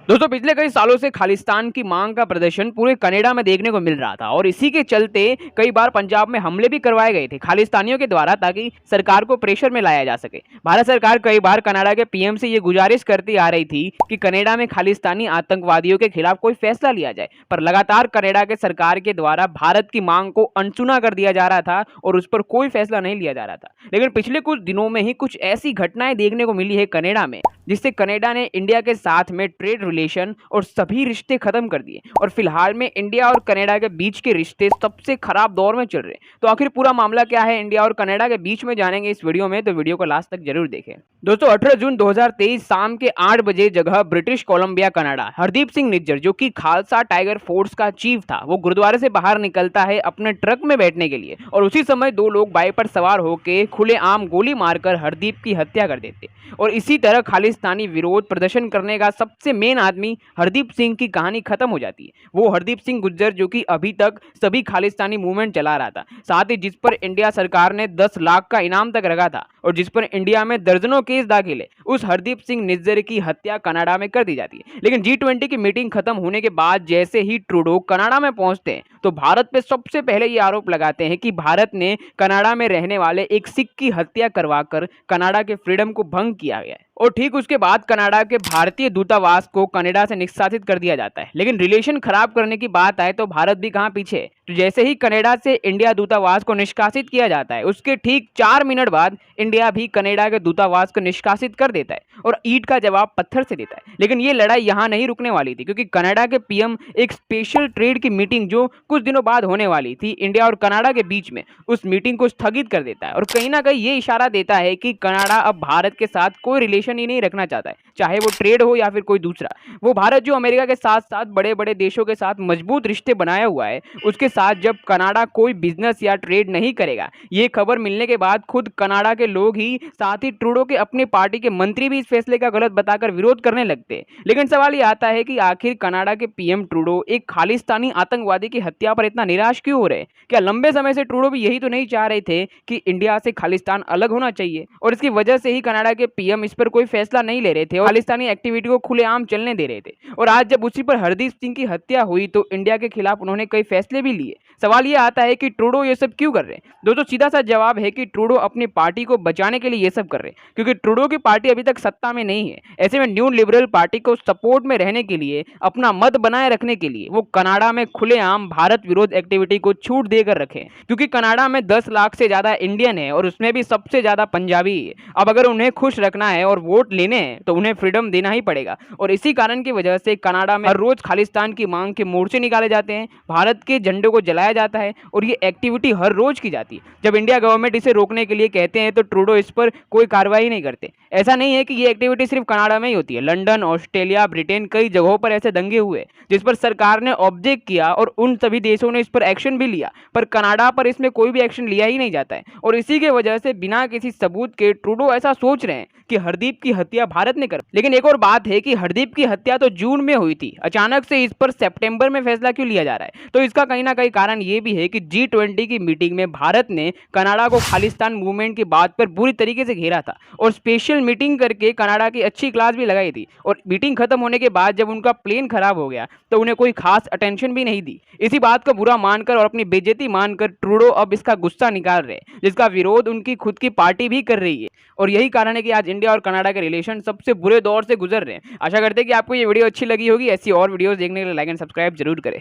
दोस्तों पिछले कई सालों से खालिस्तान की मांग का प्रदर्शन पूरे कनाडा में देखने को मिल रहा था और इसी के चलते कई बार पंजाब में हमले भी करवाए गए थे खालिस्तानियों के द्वारा ताकि सरकार को प्रेशर में लाया जा सके। भारत सरकार कई बार कनाडा के पीएम से ये गुजारिश करती आ रही थी कि कनाडा में खालिस्तानी आतंकवादियों के खिलाफ कोई फैसला लिया जाए, पर लगातार कनाडा के सरकार के द्वारा भारत की मांग को अनसुना कर दिया जा रहा था और उस पर कोई फैसला नहीं लिया जा रहा था। लेकिन पिछले कुछ दिनों में ही कुछ ऐसी घटनाएं देखने को मिली है कनाडा में जिससे कनाडा ने इंडिया के साथ में ट्रेड रिलेशन और सभी रिश्ते खत्म कर दिए और फिलहाल में इंडिया और कनाडा के बीच के रिश्ते सबसे खराब दौर में चल रहे हैं। तो आखिर पूरा मामला क्या है इंडिया और कनाडा के बीच में जानेंगे इस वीडियो में, तो वीडियो को लास्ट तक जरूर देखें। दोस्तों 18 जून 2023 शाम के 8 बजे जगह British Columbia Canada, Hardeep Singh Nijjar जो कि खालसा टाइगर फोर्स का चीफ था, वो गुरुद्वारे से बाहर निकलता है अपने ट्रक में बैठने के लिए और उसी समय दो लोग बाइक पर सवार होकर खुलेआम गोली मारकर हरदीप की हत्या कर देते और इसी तरह खालिस्तानी विरोध प्रदर्शन करने का सबसे मेन आदमी हरदीप सिंह की कहानी खत्म हो जाती है। वो हरदीप सिंह गुज्जर जो कि अभी तक सभी खालिस्तानी मूवमेंट चला रहा था, साथ ही जिस पर इंडिया सरकार ने 10 लाख का इनाम तक रखा था और जिस पर इंडिया में दर्जनों केस दाखिल है, उस हरदीप सिंह निज्जर की हत्या कनाडा में कर दी जाती है। लेकिन G20 की मीटिंग खत्म होने के बाद जैसे ही ट्रूडो कनाडा में पहुंचते हैं तो भारत पे सबसे पहले ये आरोप लगाते हैं कि भारत ने कनाडा में रहने वाले एक सिख की हत्या करवाकर कनाडा के फ्रीडम को भंग किया गया है और ठीक उसके बाद कनाडा के भारतीय दूतावास को कनाडा से निष्कासित कर दिया जाता है। लेकिन रिलेशन खराब करने की बात आए तो भारत भी कहां पीछे है। तो जैसे ही कनाडा से इंडिया दूतावास को निष्कासित किया जाता है उसके ठीक 4 मिनट बाद इंडिया भी कनाडा के दूतावास को निष्कासित कर देता है और ईंट का जवाब पत्थर से देता है। लेकिन ये लड़ाई यहां नहीं रुकने वाली थी क्योंकि कनाडा के पीएम एक स्पेशल ट्रेड की मीटिंग जो कुछ दिनों बाद होने वाली थी इंडिया और कनाडा के बीच में, उस मीटिंग को स्थगित कर देता है और कहीं ना कहीं ये इशारा देता है कि कनाडा अब भारत के साथ कोई रिलेशन ही नहीं रखना चाहता है, चाहे वो ट्रेड हो या फिर कोई दूसरा। वो भारत जो अमेरिका के साथ साथ बड़े बड़े देशों के साथ मजबूत रिश्ते बनाया हुआ है, उसके साथ जब कनाडा कोई बिजनेस या ट्रेड नहीं करेगा, ये खबर मिलने के बाद खुद कनाडा के लोग ही साथ ही ट्रूडो के अपने पार्टी के मंत्री भी इस फैसले का गलत बताकर विरोध करने लगते हैं। लेकिन सवाल ये आता है कि आखिर कनाडा के पीएम ट्रूडो एक खालिस्तानी आतंकवादी की हत्या पर इतना निराश क्यों हो रहे हैं? क्या लंबे समय से ट्रूडो भी यही तो नहीं चाह रहे थे कि इंडिया से खालिस्तान अलग होना चाहिए और इसकी वजह से ही कनाडा के पीएम इस पर कोई फैसला नहीं ले रहे थे और खालिस्तानी एक्टिविटी को खुलेआम चलने दे रहे थे। और आज जब उसी पर हरदीप सिंह की हत्या हुई तो इंडिया के खिलाफ उन्होंने कई फैसले भी लिए। सवाल ये आता है कि ट्रूडो ये सब क्यों कर रहे हैं? दोस्तों सीधा सा जवाब है कि ट्रूडो अपनी पार्टी को बचाने के लिए ये सब कर रहे हैं क्योंकि ट्रूडो की पार्टी अभी तक सत्ता में नहीं है। ऐसे में न्यू लिबरल पार्टी को सपोर्ट में रहने के लिए, अपना मत बनाए रखने के लिए वो कनाडा में खुलेआम भारत विरोध एक्टिविटी को छूट देकर रखे क्योंकि कनाडा में 10 लाख से ज्यादा इंडियन है और उसमें भी सबसे ज्यादा पंजाबी है। अब अगर उन्हें खुश रखना है और वोट लेने हैं तो उन्हें फ्रीडम देना ही पड़ेगा और इसी कारण की वजह से कनाडा में हर रोज खालिस्तान की मांग के मोर्चे निकाले जाते हैं, भारत के झंडे को जलाया जाता है और ये एक्टिविटी हर रोज की जाती है। जब इंडिया गवर्नमेंट इसे रोकने के लिए कहते हैं तो ट्रूडो इस पर कोई कार्रवाई नहीं करते। ऐसा नहीं है कि ये एक्टिविटी सिर्फ कनाडा में ही होती है, लंदन, ऑस्ट्रेलिया, ब्रिटेन कई जगहों पर ऐसे दंगे हुए जिस पर सरकार ने ऑब्जेक्ट किया और उन सभी देशों ने इस पर एक्शन भी लिया, पर कनाडा पर इसमें कोई भी एक्शन लिया ही नहीं जाता है। और इसी के वजह से बिना किसी सबूत के ट्रूडो ऐसा सोच रहे हैं कि हरदीप की हत्या भारत ने कर। लेकिन एक और बात है कि हरदीप की हत्या तो जून में हुई थी, अचानक से इस पर सितंबर में फैसला क्यों लिया जा रहा है? तो इसका कहीं ना कहीं कारण ये भी है कि G20 की मीटिंग में भारत ने कनाडा को खालिस्तान मूवमेंट की बात पर बुरी तरीके से घेरा था और स्पेशल मीटिंग करके कनाडा की अच्छी क्लास भी लगाई थी और मीटिंग खत्म होने के बाद जब उनका प्लेन खराब हो गया तो उन्हें कोई खास अटेंशन भी नहीं दी। इसी बात को बुरा मानकर और अपनी बेइज्जती मानकर ट्रूडो अब इसका गुस्सा निकाल रहे हैं जिसका विरोध उनकी खुद की पार्टी भी कर रही है और यही कारण है कि आज इंडिया और कनाडा के रिलेशन सबसे बुरे दौर से गुजर रहे हैं। आशा करते हैं कि आपको ये वीडियो अच्छी लगी होगी। ऐसी और वीडियोस देखने के लिए लाइक एंड सब्सक्राइब जरूर करें।